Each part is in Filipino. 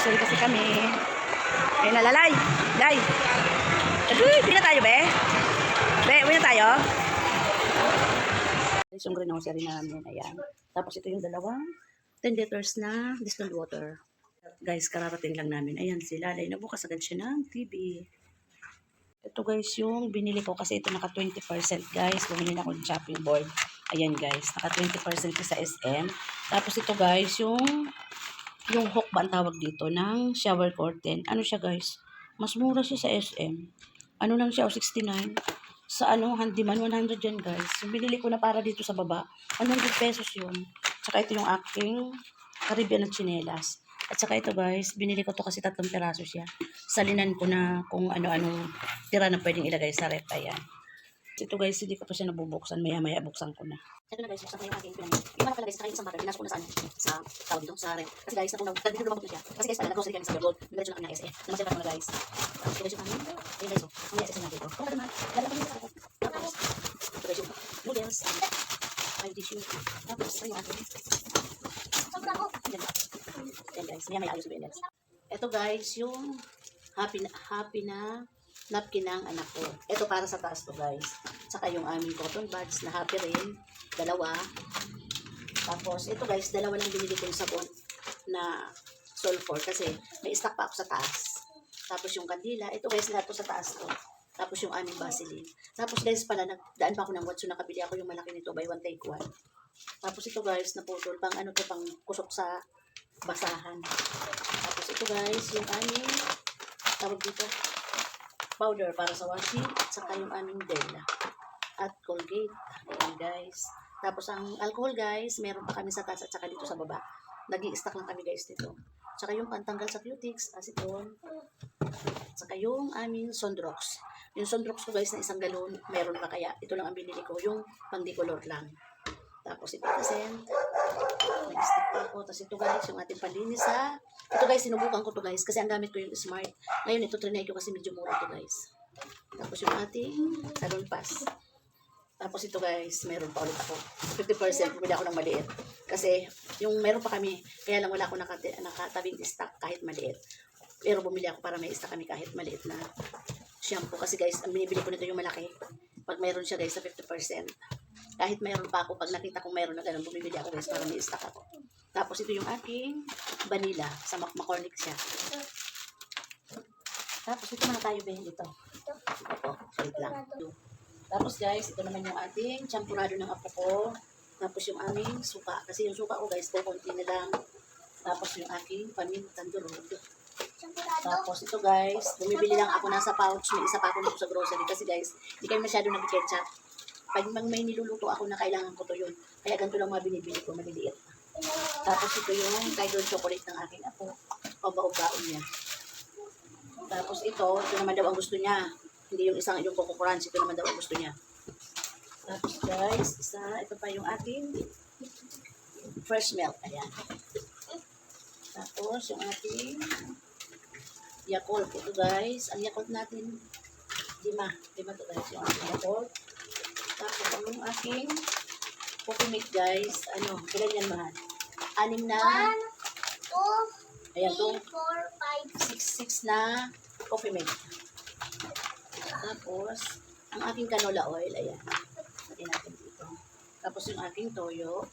Nag-grocery kasi kami. Ayun na, lalay. Lay. Uy, uwi na tayo, be. Be, uwi na tayo. Guys, yung grocery namin. Ayan. Tapos ito yung dalawang 10 liters na distilled water. Guys, kararating lang namin. Ayan si Lalay. Nabukas agad siya ng TV. Ito guys yung binili ko kasi ito naka 20% guys. Bumili na ako ng chopping board. Ayan guys, naka 20% sa SM. Tapos ito guys yung hook ba ang tawag dito ng shower curtain. Ano siya guys? Mas mura siya sa SM. Ano lang siya, 69. Sa handyman, 100 yan guys. Yung binili ko na para dito sa baba, 100 pesos yun. Tsaka ito yung aking Caribbean na chinelas. At saka ito guys, binili ko to kasi 3 piraso siya. Salinan ko na kung ano-ano tira na pwedeng ilagay sa rep. Ayan. Ito guys, hindi ko pa siya nabubuksan. Maya-maya buksan ko na. Ito na guys, buksan ko yung aking pinag. Yung mga pala guys, saka yung isang bottle, pinasok ko na sa tawag dito, sa rep. Kasi guys, dito lumabot na siya. Kasi guys, nag-grocery kami sa Gold. Diretso na kami ng SA. Namasya pa muna guys. Ito guys yung kami. Ayun guys, may SS na dito. Kung ano naman, lalapag nyo sa ako. Tapos, ito guys yung noodles. May tissue. Tapos, yung ating. Yan guys, maya ayos yung noodles. Ito guys, yung happy na napkin ng anak ko. Ito para sa taas to guys. Saka yung aming cotton buds na happy rin. Dalawa. Tapos, ito guys, dalawa lang binili kong sabon na sulfur kasi may stock pa ako sa taas. Tapos yung kandila, ito guys, lahat to sa taas to. Tapos yung aming Vaseline. Tapos guys pala, nagdaan pa ako ng Watson, nakabili ako yung malaki nito, buy one take one. Tapos ito guys, naputol, pang pang kusok sa basahan. Tapos ito guys, yung aming, tawag dito, powder para sa washing, at saka yung aming Della at Colgate. Ayan guys. Tapos ang alcohol guys, meron pa kami sa taas at saka dito sa baba. Nag-i-stack lang kami guys dito. Saka yung pantanggal sa cutics, acetone. Saka yung aming Sondrox. Yung Sondrox ko guys na 1 galon, meron pa kaya. Ito lang ang binili ko, yung pang-decolor lang. Tapos ito kasi, nag-stack pa ako. Tapos ito guys, yung ating panlinis ha. Ito guys, sinubukan ko to guys kasi ang gamit ko yung Smart. Ngayon ito, trinay ko kasi medyo mura to guys. Tapos yung ating salon pass. Tapos ito guys, meron pa ulit ako. 50% bumili ako ng maliit. Kasi yung meron pa kami, kaya lang wala ako nakatabing stock kahit maliit. Pero bumili ako para may stock kami kahit maliit na shampoo. Kasi guys, ang binibili ko nito yung malaki. Pag meron siya guys sa 50%. Kahit meron pa ako, pag nakita kong meron na ganun, bumibili ako guys para may stock ako. Tapos ito yung aking vanilla. Sa McCormick siya. Tapos ito muna tayo ba dito. Ito, wait lang. Tapos guys, ito naman yung ating champurado ng apo ko. Tapos yung aming suka. Kasi yung suka ko guys, konti na lang. Tapos yung aking pamintang durog. Tapos ito guys, bumibili lang ako nasa pouch. May isa pa ako dito sa grocery. Kasi guys, hindi kayo masyado nag-ketchup. Pag may niluluto ako na kailangan ko to yun. Kaya ganito lang mga binibili ko, maliliit. Tapos ito yung Tiger chocolate ng aking apo. Pabao-baon niya. Tapos ito naman daw ang gusto niya. Hindi yung yung Coco Crunch, ito naman daw ang gusto niya. Tapos guys, ito pa yung ating fresh milk. Ayan. Tapos yung ating Yakult. Ito guys, ang Yakult natin, 5 to guys, yung ating Yakult. Tapos yung aking coffee mate guys, ilan yan mahal? 6 na, 1, 2, 3, 4, 5, 6 na coffee mate. Tapos, ang aking canola oil, ayan. Lagyan natin dito. Tapos yung aking toyo.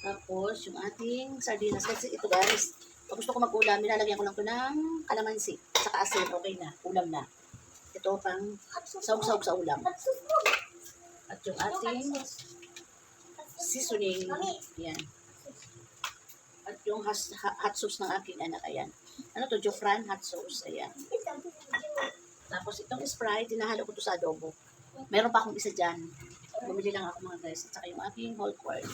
Tapos yung ating sardinas. Kasi ito guys, pag gusto ko mag-ulam, nilalagyan ko lang ito ng kalamansi. Saka asin, okay na. Ulam na. Ito pang sawag-sawag sa ulam. At yung ating seasoning. Ayan. At yung hot sauce ng aking anak. Ayan. Ano to? Jofran hot sauce. Ayan. Tapos itong Sprite, tinahalo ko to sa adobo. Meron pa akong isa dyan. Bumili lang ako mga guys. At saka yung aking whole quart.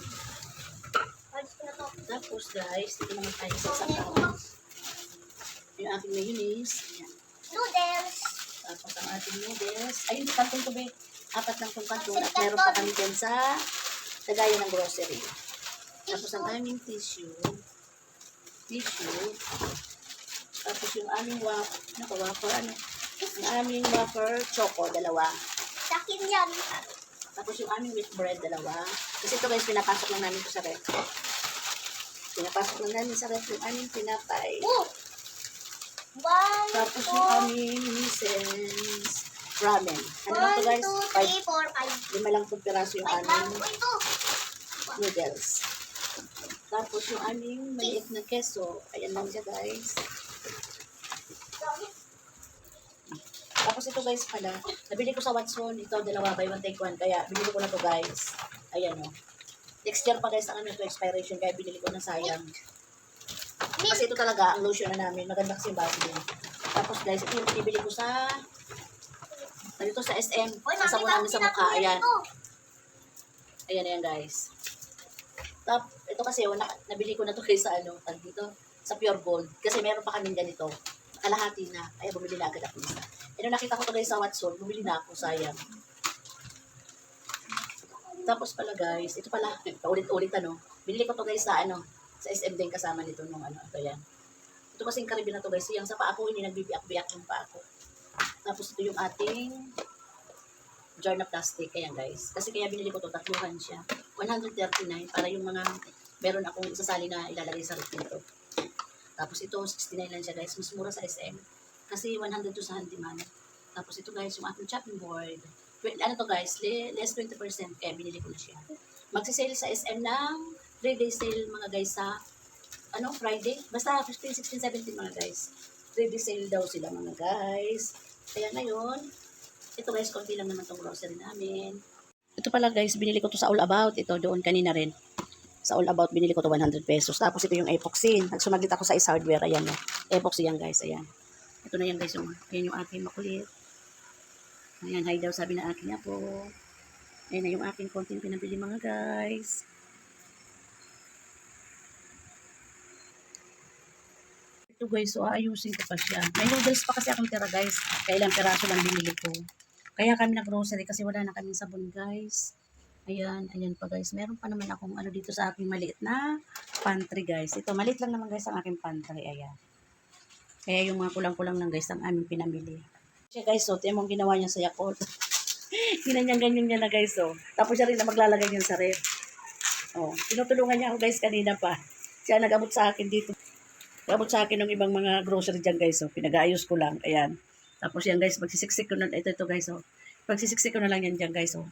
Tapos guys, dito naman tayo sa sasaw. Yung aking mayonnaise. Ayan. Noodles. Tapos ang ating noodles. Ayun, kantong to be. 4 lang itong kantong. At meron pa kami dyan sa lagayan ng grocery. Tapos ang aming tissue. Tapos yung aming wafer, ang aming wafer, choco, 2. Sakin yan. Tapos yung aming wheat bread, 2. Kasi ito guys, pinapasok lang namin ito sa ref. Pinapasok lang namin sa ref yung aming tinapay. Oh! 1, Tapos yung aming Mrs. Ramen. Ano lang to guys? 2, 3, 4, 5. 5 lang itong piraso yung 5 lang aming po ito. noodles. Tapos yung aming maliit na keso. Ayan lang siya guys. Tapos ito guys pala, nabili ko sa Watson, ito dalawa buy one take one, kaya binili ko na to guys. Ayan o. Next year pa guys ang ano to expiration, kaya binili ko na sayang. Kasi ito talaga ang lotion na namin, maganda kasi yung bago niya. Tapos guys, ito yung binibili ko sa dito sa SM, sasabo namin sa mukha, ayan. Ayan ayan guys. Ito kasi nabili ko na to guys sa ano, dito, sa Pure Gold. Kasi meron pa kaming ganito, kalahati na, kaya bumili na agad ako isa. Nung nakita ko to guys sa Watson, bumili na ako, sayang. Tapos pala guys, ito pala, paulit-ulit ano, binili ko to guys sa ano, sa SM din kasama nito nung ano, ito yan. Ito kasing karibin na to guys, yung sa paa ko, hindi nagbibiyak-biyak yung paa ko. Tapos ito yung ating jar na plastic, ayan guys. Kasi kaya binili ko to, tatluhan siya. 139, para yung mga, meron akong isasali na ilalagay sa ref nito. Tapos ito, 69 lang siya guys, mas mura sa SM. Kasi 100 to sa handyman. Tapos ito guys, yung ating chopping board. Ano to guys, less 20%, kaya binili ko na siya. Magsisale sa SM ng 3-day sale mga guys sa ano, Friday. Basta 15, 16, 17 mga guys. 3-day sale daw sila mga guys. Kaya ngayon, ito guys, konti lang naman tong grocery namin. Ito pala guys, binili ko to sa All About. Ito doon kanina rin. Sa All About, binili ko to 100 pesos. Tapos ito yung epoxy. Nagsumaglit ako sa Is Hardware. Ayan o. Epoxy yan guys, ayan. Ito na yan guys, ayan yung aking makulit. Ayan, hi daw sabi na aking apo. Ayan na yung aking konting pinabili mga guys. Ito guys, so aayusin ko pa siya. May noodles pa kasi akong tira guys. Kailang piraso lang binili ko. Kaya kami nag-grocery kasi wala na kaming sabon guys. Ayan, ayan pa guys. Meron pa naman akong ano dito sa aking maliit na pantry guys. Ito, maliit lang naman guys ang aking pantry. Ayan. Kaya yung mga kulang-kulang lang guys ang aming pinamili. Siya guys, so, yung ginawa niya sa Yakult. Ganyan niya na guys, so. Tapos siya rin na maglalagay niya sa ref. Oh, tinutulungan niya ako guys kanina pa. Siya nag-abot sa akin dito. Nag-abot sa akin ng ibang mga grocery dyan guys, so. Pinag-aayos ko lang, ayan. Tapos yan guys, magsisiksik ko na, ito guys, so. Magsisiksik ko na lang yan dyan guys, so.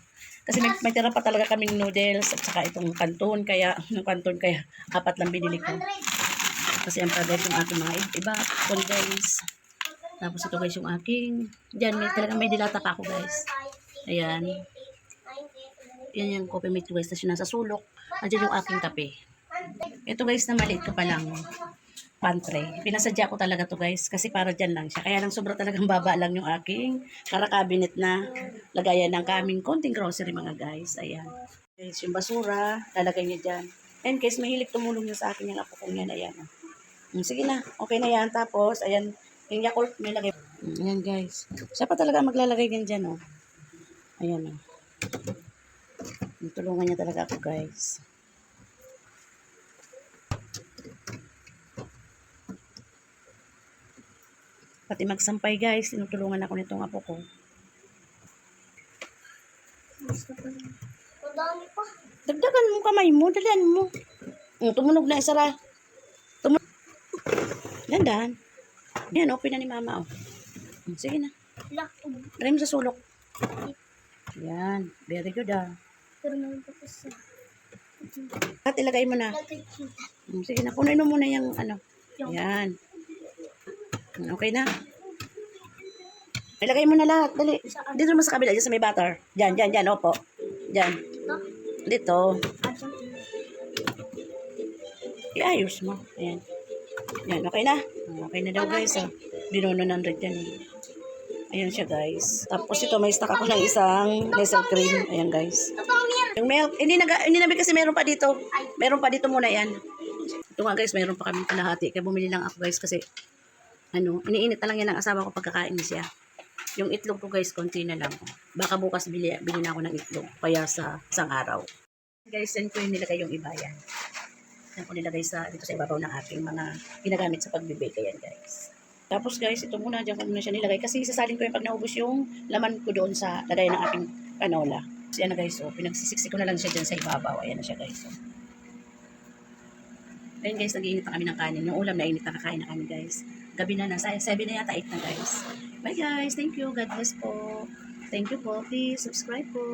Kasi may tira pa talaga kaming noodles at saka itong kanton, kaya 4 lang binili ko. Kasi ang product yung aking mga iba, condense. Tapos ito guys yung aking, dyan talagang may dilata pa ako guys. Ayan. Yan yung coffee mate guys, tapos yun nasa sulok. Andyan yung aking kape. Ito guys na maliit ka pa lang, pantry. Pinasadya ko talaga to guys, kasi para dyan lang siya. Kaya lang sobra talagang baba lang yung aking cabinet na lagayan ng kaming konting grocery mga guys. Ayan. Guys, yung basura, lalagay niya dyan. And guys, mahilig tumulong niya sa akin yung apo kong yan. Ayan. Sige na, okay na yan. Tapos, ayan, yung Yakult may lagay. Ayan guys. Siya pa talaga maglalagay din dyan, oh. Ayan, oh. Tulungan niya talaga ako, guys. Pati magsampay, guys. Tinutulungan ako nitong apo ko. Madami pa. Dagdagan mo kamay mo, dalian mo. Tumunog na, isara. Dandan. Yan, open na ni mama, oh. Sige na. Try mo sa sulok. Yan. Very good, ah. Pero naman pa sa... At ilagay mo na. Sige na. Kunin mo muna yung ano. Yan. Okay na. Ilagay mo na lahat. Dali. Dito mo sa kabila. Diyan sa may butter. Diyan. Opo. Diyan. Dito. Iayos mo. Ayan. Yan. Okay na. Okay na daw guys. Oh. Binono ng red yan. Ayan siya guys. Tapos ito may stock ako ng isang Nestle cream. Ayan guys. Yung milk. Hindi na kasi meron pa dito. Meron pa dito muna yan. Ito nga guys. Meron pa kami kalahati. Kaya bumili lang ako guys kasi iniinit na lang yan ng asawa ko pagkakain siya. Yung itlog ko guys, konti na lang. Baka bukas bili na ako ng itlog. Kaya sa isang araw. Guys, yan ko yung nilagay yung iba yan. Yan ko nilagay dito sa ibabaw ng aking mga ginagamit sa pagbibake. Ayan guys. Tapos guys, ito muna. Diyan ko muna siya nilagay. Kasi sasalin ko yung pag naubos yung laman ko doon sa lagay ng aking canola. So yan na guys. So, pinagsisiksik ko na lang siya dyan sa ibabaw. Ayan na siya guys. So. Ayun guys, nag-iinit na kami ng kanin. Yung ulam na init na kakain na kami guys. Gabi na 7 na yata, 8 na guys. Bye guys, thank you. God bless po. Thank you po. Please subscribe po.